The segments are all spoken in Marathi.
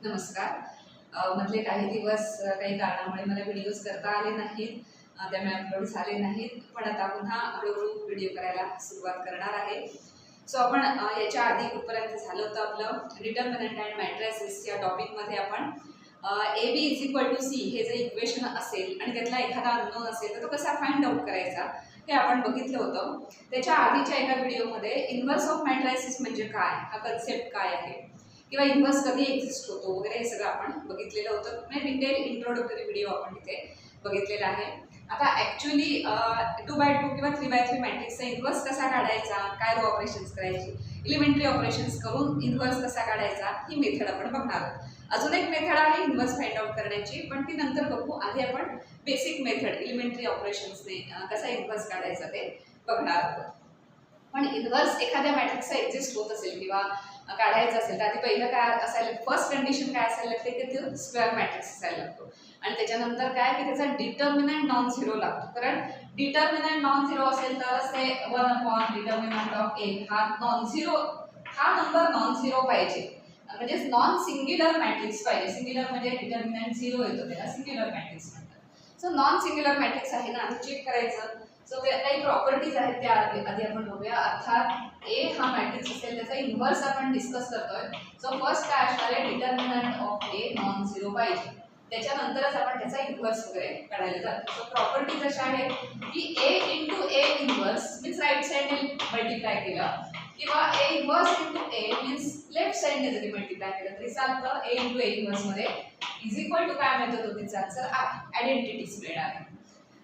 नमस्कार. मधले काही दिवस काही कारणामुळे मला व्हिडिओज करता आले नाहीत. त्यामुळे अपलोड झाले नाहीत. पण आता पुन्हा हळूहळू व्हिडिओ करायला सुरुवात करणार आहे. सो आपण याच्या आधी कुठपर्यंत झालं होतं आपलं डिटर्मिनंट अँड मॅट्रिसेस या टॉपिकमध्ये आपण A B is equal to C हे जर इक्वेशन असेल आणि त्यातला एखादा अननोन असेल तर तो कसा फाइंड आउट करायचा हे आपण बघितलं होतं. त्याच्या आधीच्या एका व्हिडिओमध्ये इन्व्हर्स ऑफ मॅट्रिसेस म्हणजे काय, हा कन्सेप्ट काय आहे किंवा इन्व्हर्स कधी एक्झिस्ट होतो वगैरे हे सगळं आपण बघितलेलं होतं. म्हणजे डिटेल इंट्रोडक्टरी व्हिडिओ आपण तिथे बघितलेला आहे. आता ॲक्च्युली 2x2 किंवा 3x3 मॅट्रिक्सचा इन्व्हर्स कसा काढायचा, काय रो ऑपरेशन्स करायची, इलिमेंटरी ऑपरेशन्स करून इन्व्हर्स कसा काढायचा ही मेथड आपण बघणार आहोत. अजून एक मेथड आहे इन्व्हर्स फाइंड आउट करण्याची, पण ती नंतर बघू. आधी आपण बेसिक मेथड इलिमेंटरी ऑपरेशन्सने कसा इन्व्हर्स काढायचा ते बघणार आहोत. पण इन्व्हर्स एखाद्या मॅट्रिक्सचा एक्झिस्ट होत असेल किंवा काढायचं असेल तर आधी पहिलं काय असायला, फर्स्ट कंडिशन काय असायला लागते की ते स्क्वेअर मॅट्रिक्स असायला लागतो. आणि त्याच्यानंतर काय की त्याचा डिटर्मिनंट नॉन झिरो लागतो. कारण डिटर्मिनंट नॉन झिरो असेल तरच ते 1 डिटर्मिनंट ऑफ ए हा नॉन झिरो, हा नंबर नॉन झिरो पाहिजे. म्हणजे नॉन सिंग्युलर मॅट्रिक्स पाहिजे. सिंग्युलर म्हणजे डिटर्मिनंट झिरो येतो, त्याला सिंग्युलर मॅट्रिक्स म्हणतात. सो नॉन सिंग्युलर मॅट्रिक्स आहे ना, आधी चेक करायचं. सो काही प्रॉपर्टीज आहेत त्या आधी आपण बघूया. अर्थात ए हा मॅट्रिक्स असेल त्याचा इन्व्हर्स आपण डिस्कस करतोय. सो फर्स्ट काय असणार आहे, determinant of a non zero पाहिजे. त्याच्यानंतरच आपण त्याचा इन्व्हर्स वगैरे काढायला जातो. सो प्रॉपर्टीज अशा आहेत की A into A inverse means right साईडने मल्टिप्लाय केलं किंवा A inverse into A means left साईडने जरी मल्टिप्लाय केलं तरी चालतं. ए इंटू ए इन्व्हर्स मध्ये इज इक्वल टू काय मिळतं, तो तिचा आन्सर आयडेंटिटीज मिळणार आहे.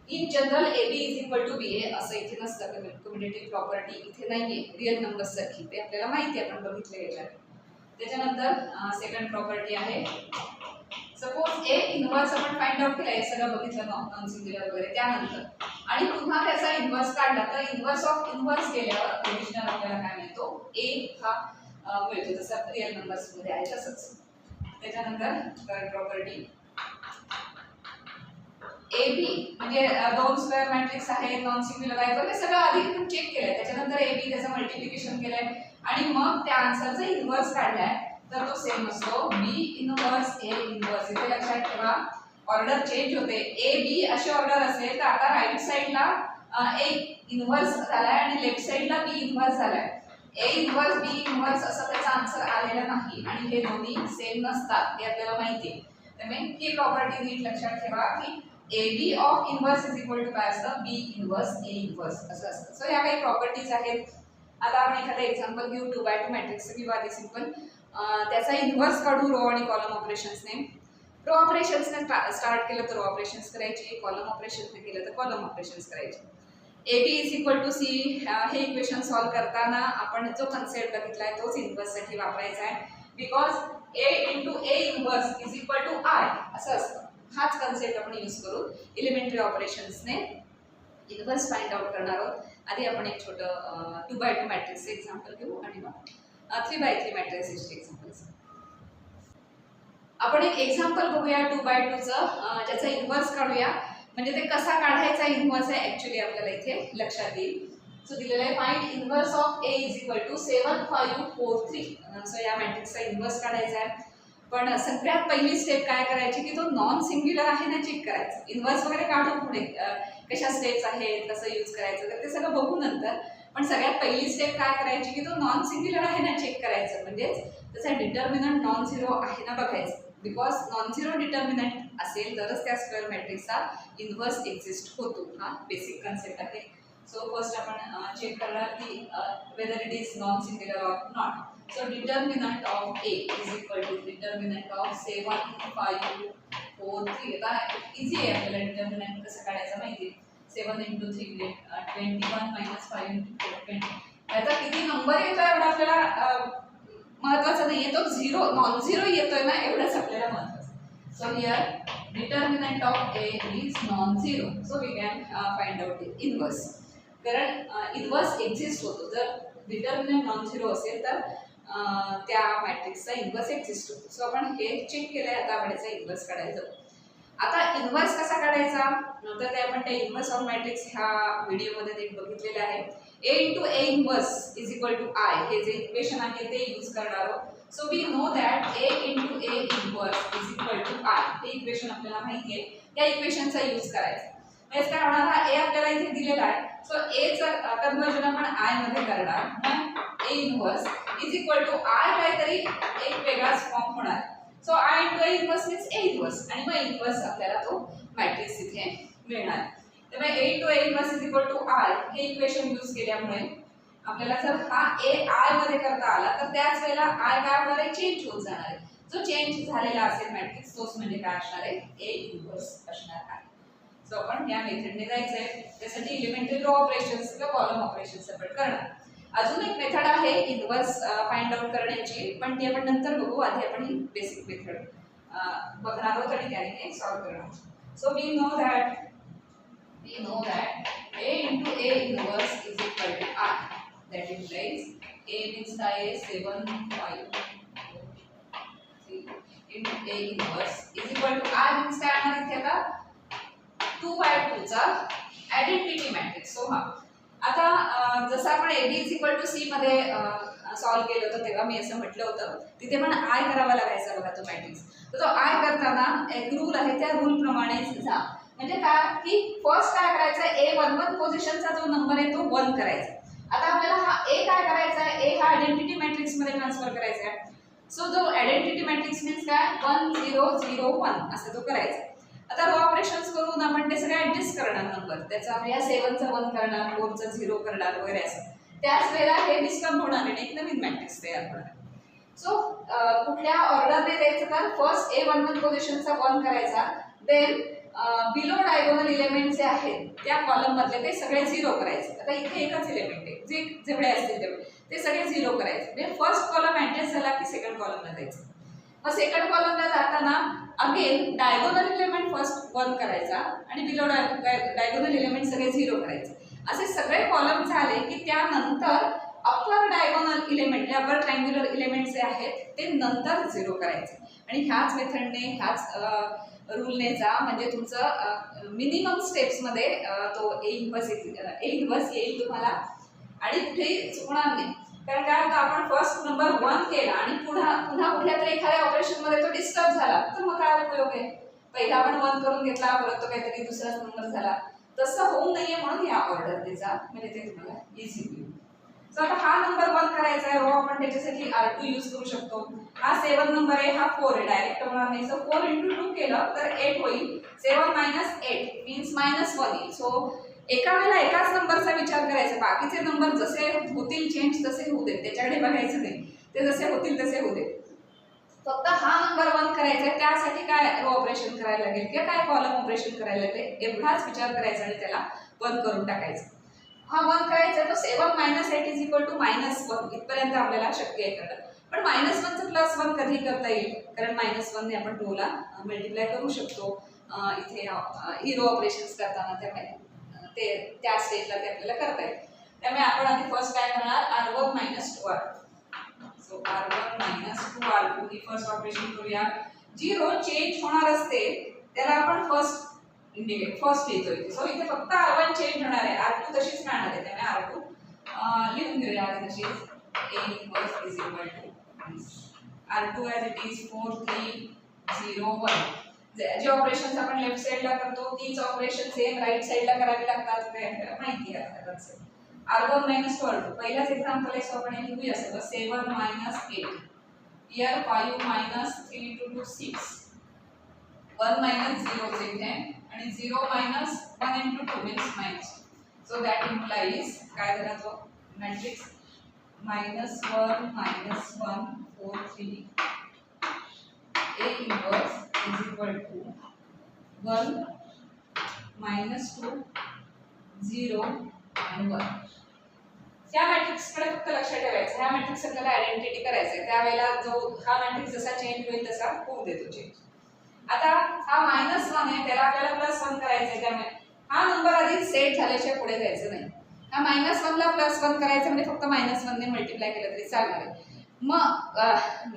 In general A B is equal to B A असं इथे नसतं. कम्युटेटिव्ह प्रॉपर्टी इथे नाहीये रिअल नंबर्स सारखी, ते आपल्याला माहिती आहे, आपण बघितलं याच्यात. त्याच्यानंतर सेकंड प्रॉपर्टी आहे, सपोज ए इन्व्हर्स आपण फाइंड आउट केला, हे सगळं बघितलं नॉन सिंग्युलर वगैरे, त्यानंतर आणि पुन्हा त्याचा इन्व्हर्स काढला तर इन्व्हर्स ऑफ इन्व्हर्स केल्यावर ओरिजिनल आपल्याला काय मिळतो, ए हा मिळतो. जसं रिअल नंबर्स मध्ये आहे तसंच. त्याच्यानंतर थर्ड प्रॉपर्टी ए बी म्हणजे दोन स्क्वेअर मॅट्रिक्स आहे, नॉन सिंग्युलर आहे, तर हे सगळं आधी आपण चेक केलंय. त्याच्यानंतर ए बी त्याचं मल्टिप्लिकेशन केलंय आणि मग त्या आन्सरचा इन्व्हर्स काढलाय तर तो सेम असतो बी इन्व्हर्स ए इन्व्हर्स. इथे लक्षात ठेवा ऑर्डर चेंज होते. ए बी अशी ऑर्डर असेल तर आता राईट साईडला ए इन्व्हर्स झालाय आणि लेफ्ट साईडला बी इन्व्हर्स झालाय. ए इन्व्हर्स बी इन्व्हर्स असं त्याचा आन्सर आलेला नाही आणि हे दोन्ही सेम नसतात हे आपल्याला माहिती आहे. त्यामुळे ही प्रॉपर्टी नीट लक्षात ठेवा की A B of inverse is equal to काय असतं, बी इन्व्हर्स ए इन्व्हर्स असं असतं. सो ह्या काही प्रॉपर्टीज आहेत. आता आपण एखादं एक्झाम्पल घेऊ 2x2 मॅट्रिक्स किंवा आधी सिंपल त्याचा इन्व्हर्स काढू रो आणि कॉलम ऑपरेशन्सने. रो ऑपरेशन्सने स्टार्ट केलं तर रो ऑपरेशन्स करायचे, कॉलम ऑपरेशन्सने केलं तर कॉलम ऑपरेशन्स करायचे. A B is equal to C हे इक्वेशन सॉल्व्ह करताना आपण जो कन्सेप्ट बघितला आहे तोच इन्व्हर्ससाठी वापरायचा आहे. Because A into A inverse is equal to I असं असतं. हाच कन्सेप्ट आपण यूज करून इलिमेंटरी ऑपरेशन्सने इन्व्हर्स फाइंड आउट करणार आहोत. आधी आपण एक छोटं 2x2 मॅट्रिक्सचं एक्झाम्पल घेऊ आणि मग 3x3 मॅट्रिक्सचे एक्झाम्पल. आपण एक एक्झाम्पल बघूया 2x2चं, ज्याचा इन्व्हर्स काढूया. म्हणजे ते कसा काढायचा इन्व्हर्स आहे ॲक्च्युली आपल्याला इथे लक्षात येईल. सो दिलेलं आहे find inverse of A is equal to 7 5 4 3. So या मॅट्रिक्सचा इन्व्हर्स काढायचा आहे. पण सगळ्यात पहिली स्टेप काय करायची की तो नॉन सिंग्युलर आहे ना चेक करायचं. इन्व्हर्स वगैरे काढून पुढे कशा स्टेप्स आहेत, कसं यूज करायचं तर ते सगळं बघू नंतर. पण सगळ्यात पहिली स्टेप काय करायची की तो नॉन सिंग्युलर आहे ना चेक करायचं. म्हणजेच त्याचा डिटर्मिनंट नॉन झिरो आहे ना बघायचं. बिकॉज नॉन झिरो डिटर्मिनंट असेल तरच त्या स्क्वेअर मॅट्रिक्सचा इन्व्हर्स एक्झिस्ट होतो. हा बेसिक कन्सेप्ट आहे. सो फर्स्ट आपण चेक करणार की whether it is non singular or not. So determinant of A is equal to determinant of 7 5 4 3. आता इझी आहे आपल्याला डिटर्मिनंट कसं काढायचं माहिती आहे. 7 into 3 21 minus 5 into 4 20. याचा किती नंबर येतोय एवढा आपल्याला महत्त्वाचं नाही आहे. तो झिरो नॉन झिरो येतोय ना एवढंच आपल्याला महत्त्वाचं. So here determinant of A is non zero. So we can find out inverse. कारण इन्व्हर्स एक्झिस्ट होतो. जर डिटर्मिनंट नॉन झिरो असेल तर त्या मॅट्रिक्सचा इन्व्हर्स एक्झिस्ट होतो. सो आपण हे चेक केलंय. आता आपण याचा इन्व्हर्स काढायचं. आता इन्व्हर्स कसा काढायचा तर ते आपण त्या इन्व्हर्स ऑफ मॅट्रिक्स ह्या व्हिडिओमध्ये नीट बघितलेलं आहे. A into A inverse is equal to I हे जे इक्वेशन आहे ते यूज करणार आहोत. So we know that A into A inverse is equal to I. हे इक्वेशन आपल्याला माहिती आहे. या इक्वेशनचा यूज करायचा. म्हणजे काय होणार, हा A आपल्याला इथे दिलेला आहे. सो A चं कन्वर्जन आपण I मध्ये करणार. मग A inverse is equal to I काहीतरी एक वेगळाच फॉर्म होणार. So I into A inverse means A inverse आणि मग inverse आपल्याला तो मॅट्रिक्स इथे मिळणार. त्यामुळे A into A inverse is equal to I हे इक्वेशन यूज केल्यामुळे आपल्याला जर हा A I मध्ये करता आला तर त्याच वेळेला I काय होणार आहे, चेंज होत जाणार आहे. जो चेंज झालेला असेल मॅट्रिक्स तोच म्हणजे काय असणार आहे, A इन्व्हर्स असणार आहे. सो आपण या मेथडने जायचंय. त्यासाठी एलिमेंटरी रो ऑपरेशन्स किंवा कॉलम ऑपरेशन सेपरेट करणार. अजून एक मेथड आहे इन्व्हर्स फाइंड आउट करण्याची, पण ती आपण नंतर बघू. आधी आपण ही बेसिक मेथड बघणार आहोत आणि त्याने हे सॉल्व्ह करणार. So we know that A into A inverse is equal to I. That implies A means I is 7, 5, 3 into A inverse is equal to I means काय आणणार इथे आता 2/2 चा आयडेंटिटी मॅट्रिक्स. सो हा आता जसं आपण AB is equal to C मध्ये सॉल्व्ह केलं होतं तेव्हा मी असं म्हटलं होतं तिथे पण I करावा लागायचा बघा तो मॅट्रिक्स. तर तो I करताना एक रूल आहे, त्या रूल प्रमाणेच जा. म्हणजे काय की फर्स्ट काय करायचं, A11 पोझिशनचा जो नंबर आहे तो 1 करायचा. आता आपल्याला हा A काय करायचा आहे, A हा आयडेंटिटी मॅट्रिक्स मध्ये ट्रान्सफर करायचा आहे. सो जो आयडेंटिटी मॅट्रिक्स मीन्स काय 1 0 0 1 असं तो करायचा. आता रो ऑपरेशन्स करून आपण ते सगळे ऍडजस्ट करणार नंबर. त्याचा या 7 चा 1 करणार, 4 चा 0 करणार वगैरे असं. त्याच वेळेला हे डिस्टर्ब होणार आणि एक नवीन मॅट्रिक्स तयार होणार. सो कुठल्या ऑर्डरने द्यायचं तर फर्स्ट A11 पोझिशनचा 1 करायचा, देन बिलो डायगोनल एलिमेंट जे आहेत त्या कॉलम मधले ते सगळे 0 करायचे. आता इथे एकच एलिमेंट आहे, जे जेवढे असतील तेवढे ते सगळे 0 करायचे. म्हणजे फर्स्ट कॉलम ऍडजस्ट झाला की सेकंड कॉलमला जायचं. मग सेकंड कॉलमला जाताना अगेन डायगोनल एलिमेंट फर्स्ट 1 करायचा आणि बिलो डायगोनल एलिमेंट सगळे 0 करायचे. असे सगळे कॉलम झाले की त्यानंतर अपर डायगोनल एलिमेंट म्हणजे अपर ट्रायंग्युलर एलिमेंट जे आहेत ते नंतर 0 करायचे. आणि ह्याच मेथडने ह्याच रूलने जा, म्हणजे तुमचं मिनिमम स्टेप्समध्ये तो A इन्व्हर्स येईल तुम्हाला आणि कुठेही चुकणार नाही. कारण काय होतं, आपण फर्स्ट नंबर 1 केला आणि पुन्हा कुठल्या तरी एखाद्या ऑपरेशनमध्ये तो डिस्टर्ब झाला तर मग काय उपयोग आहे. पहिला आपण 1 करून घेतला, परत तो काहीतरी दुसराच नंबर झाला. तसं होऊ नये म्हणून या ऑर्डरने जा, म्हणजे ते तुम्हाला इझी होईल. सो आता हा नंबर 1 करायचा आहे, रो आपण त्याच्यासाठी R2 यूज करू शकतो. हा 7 नंबर आहे, हा 4 आहे, डायरेक्ट होणार नाही. सो 4 into 2 केलं तर 8 होईल. 7 - 8 मीन्स -1 येईल. सो एका वेळेला एकाच नंबरचा विचार करायचा, बाकीचे नंबर जसे होतील चेंज तसे होऊ देत, त्याच्याकडे बघायचं नाही, ते जसे होतील तसे होऊ देत. फक्त हा नंबर 1 करायचा आहे, त्यासाठी काय रो ऑपरेशन करायला लागेल किंवा काय कॉलम ऑपरेशन करायला लागेल एवढाच विचार करायचा आणि त्याला 1 करून टाकायचं. हा 1 करायचा आहे, तो 7 - 8 इज इक्वल टू -1 इथपर्यंत आपल्याला शक्य आहे करणं. पण -1चं +1 कधी करता येईल, कारण -1 ने आपण 2 ला मल्टिप्लाय करू शकतो इथे ही रो ऑपरेशन्स करताना. त्यामुळे ते त्या स्टेजला ते आपल्याला करता येईल. त्यामुळे आपण आधी फर्स्ट काय करणार, R1 - 2R. So R1 - 2R2 ही फर्स्ट ऑपरेशन करूया. जी रो चेंज होणार असते त्याला आपण फर्स्ट लिहितोय. सो इथे फक्त R1 चेंज होणार आहे, R2 तशीच राहणार आहे. त्यामुळे R2 लिहून घेऊया आधी तशीच. A inverse is equal to R2 as it is 4 3 0 1. जे ऑपरेशन्स आपण लेफ्ट साइडला करतो तीच ऑपरेशन सेम राईट साइडला करावी लागतात, माहिती आहे आपल्याला. R1 - 2R2 पहिलाच एक्झाम्पल आहे, सो आपण लिहूया सगळं. 7 - 8 here 5 - 3 into 2 6 1 - 0 इथे आणि 0 - 1 into 2 means -2. So that implies काय झाला तो matrix -1 - 1 4 3. A inverse is equal to 1 - 2 0 and 1. या मॅट्रिक्सकडे फक्त लक्ष ठेवायचं. ह्या मॅट्रिक्स आपल्याला आयडेंटिटी करायचं आहे, त्यावेळेला जो हा मॅट्रिक्स जसा चेंज होईल तसा होऊ देतो चेंज. आता हा -1 आहे, त्याला आपल्याला +1 करायचं आहे. त्यामुळे हा नंबर आधी सेट झाल्याशिवाय पुढे जायचं नाही. हा -1 ला +1 करायचं म्हणजे फक्त -1 ने मल्टिप्लाय केलं तरी चालणार आहे. मग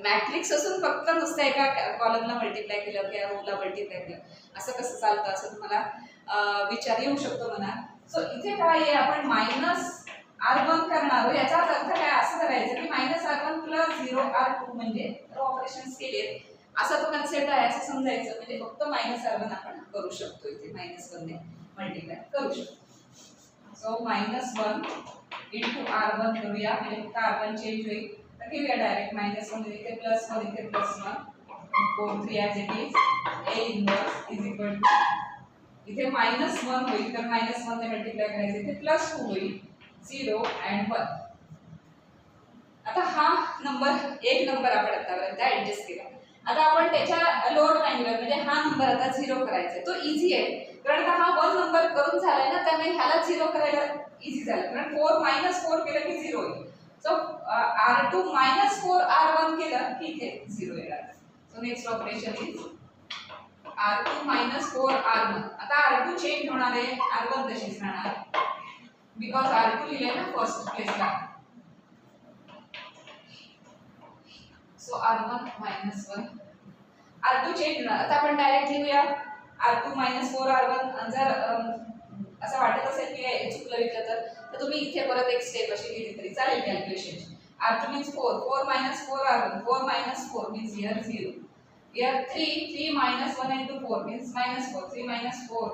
मॅट्रिक्स असून फक्त नुसतं एका कॉलमला मल्टिप्लाय केलं किंवा रोला मल्टिप्लाय केलं असं कसं चालतं, असं तुम्हाला विचार येऊ शकतो मनात. सो इथे काय आहे, आपण R1 करणार आहोत, याचा अर्थ काय असं करायचं की -R1 + 0R2 म्हणजे रो ऑपरेशन्स केलेत असा तो कन्सेप्ट आहे असं समजायचं. म्हणजे फक्त -R1 आपण करू शकतो, इथे -1 ने मल्टिप्लाय करू शकतो. सो -1 * R1 करूया, म्हणजे फक्त R1 चेंज होईल. तर घेऊया डायरेक्ट -1 इथे +1 इथे +1 4 3 as it is A inverse is equal to इथे -1 होईल तर -1 ने मल्टिप्लाय करायचं, इथे +2 होईल 0 and 1. आता हा नंबर एक नंबर आपण आतापर्यंत ऍडजस्ट केला. आता आपण त्याच्या लोअर ट्रायंगुलर म्हणजे हा नंबर आता 0 करायचा आहे. तो इझी आहे कारण का हा 1 नंबर करून झालाय ना, त्यामुळे ह्याला 0 करायला इझी झालं. कारण 4 - 4 केलं की 0 होईल. सो R2 - 4R1 केलं की इथे 0 येणार. So next operation is R2 - 4R1. आता R2 चेंज होणार आहे, R1 तशीच राहणार बिकॉज R2 लिहिले ना first प्लेसला. So R1 - 1 R2 change होणार. आता आपण डायरेक्ट लिहूया R2 - 4R1. जर असं वाटत असेल की हे चुकलं विकलं तर तुम्ही इथे परत एक स्टेप अशी लिहिली तरी चालेल calculation. R2 means 4 - 4R1 4 - 4 means here 0. Here 3 - 1 into 4 means -4. 3 - 4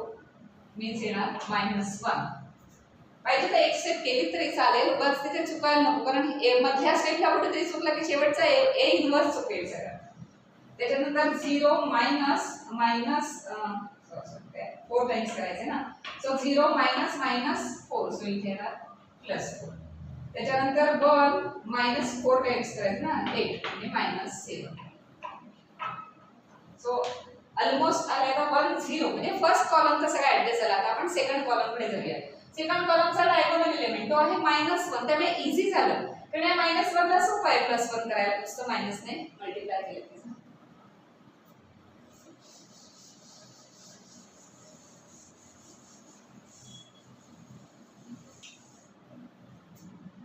means येणार -1. पाहिजे तर एक स्टेप केली तरी चालेल, बस तिथे चुकायला नको कारण मधल्या स्टेपला कुठेतरी चुकला की शेवटचा ए इन्व्हर्स चुकेल सगळं. त्याच्यानंतर 0 4 टाइम्स करायचे ना. सो 0 - 4 सो इथे येणार +4. त्याच्यानंतर 1 - 4 टाइम्स करायचं ना 8 म्हणजे -7. सो ऑलमोस्ट आले आता 1 0 म्हणजे फर्स्ट कॉलमचा सगळा ऍडजस्ट झाला. आता आपण सेकंड कॉलम कडे जाऊया. सेकंड कॉलमचा डायगोनल एलिमेंट तो आहे -1, त्यामुळे इझी झालं कारण या -1 ला सोपं आहे +1 करायला, नुसतं मायनसने मल्टिप्लाय केलं की.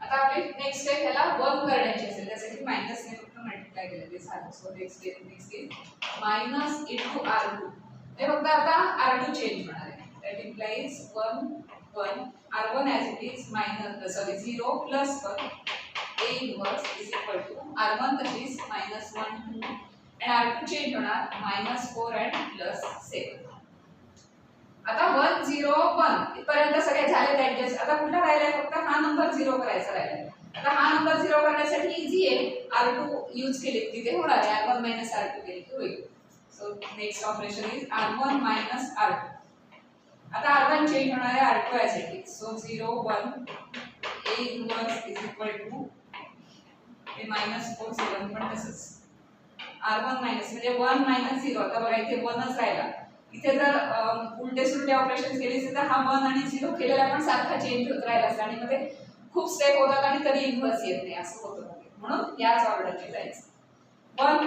आता आपली नेक्स्ट स्टेप ह्याला 1 करण्याची असेल त्यासाठी मायनसने फक्त मल्टिप्लाय केलं ते झालं. सो नेक्स्ट इज -R2 हे फक्त आता R2 चेंज होणार आहे. That implies 1 R1 as it is 0 + 1 A inverse is equal to R1 तशीच -1 2 and R2 चेंज होणार -4 and +7. आता 1 0 1 इथपर्यंत सगळे झाले ऍडजस्ट. आता कुठला राहिलाय फक्त हा नंबर 0 करायचा राहिलाय. आता हा नंबर 0 करण्यासाठी इझी आहे, R2 यूज केले की ते होणार आहे. R1 - R2 केले की होईल. So next operation is R1 - R2. आता R1 चेंज होणार आहे R2 as it is. So 0 1 A inverse is equal to हे -4 7 पण तसंच R1 म्हणजे 1 - 0. आता बघा इथे 1च राहिला. इथे जर उलटे सुलटे ऑपरेशन केले तर हा 1 आणि 0 केलेला पण सारखा चेंज होत राहिला असता आणि मध्ये खूप स्टेप होतात आणि तरी इन्व्हर्स येत नाही असं होतं. म्हणून याच ऑर्डरने जायचं. 1 -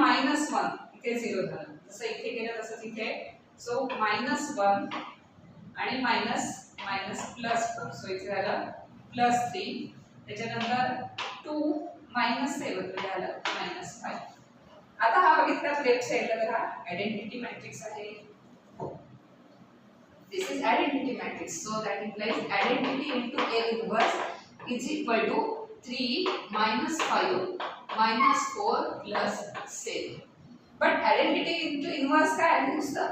1 इथे 0 झालं, जसं इथे केलं तसंच इथे. सो -1 आणि +4 सो इथे झालं +3. त्याच्यानंतर 2 - 7 झालं -5. आता हा बघितला लेफ्ट साइडला बघा आयडेंटिटी मॅट्रिक्स आहे. This is identity matrix. So that implies identity into A inverse is equal to 3 - 5 - 4 + 7. But identity into inverse काय आहे? नुसतं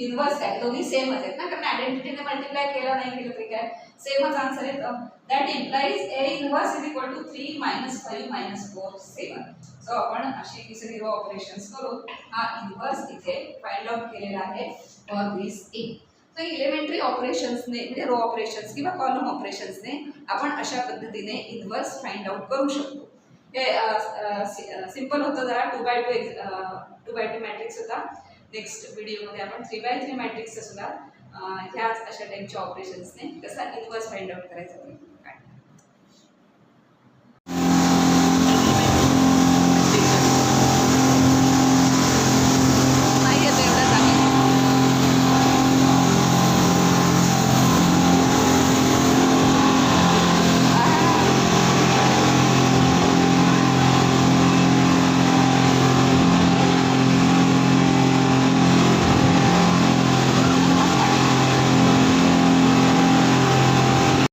इन्व्हर्स आहे, दोन्ही सेमच आहेत ना, कारण आयडेंटिटीने मल्टिप्लाय केलं नाही केलं तरी काय सेमच आन्सर येतं. That implies A inverse is equal to 3 - 5 - 4 7. So आपण अशी तिसरी रो ऑपरेशन्स करून हा इन्व्हर्स इथे फाइंड आउट केलेला आहे फॉर दिस A. तर इलेमेंटरी ऑपरेशन्सने म्हणजे रो ऑपरेशन्स किंवा कॉलम ऑपरेशन्सने आपण अशा पद्धतीने इन्व्हर्स फाइंड आउट करू शकतो. हे सिंपल होतं जरा 2x2 मॅट्रिक्स होता. नेक्स्ट व्हिडिओमध्ये आपण 3x3 मॅट्रिक्सचा सुद्धा ह्याच अशा टाईपच्या ऑपरेशन्सने कसा इन्व्हर्स फाइंड आउट करायचा ते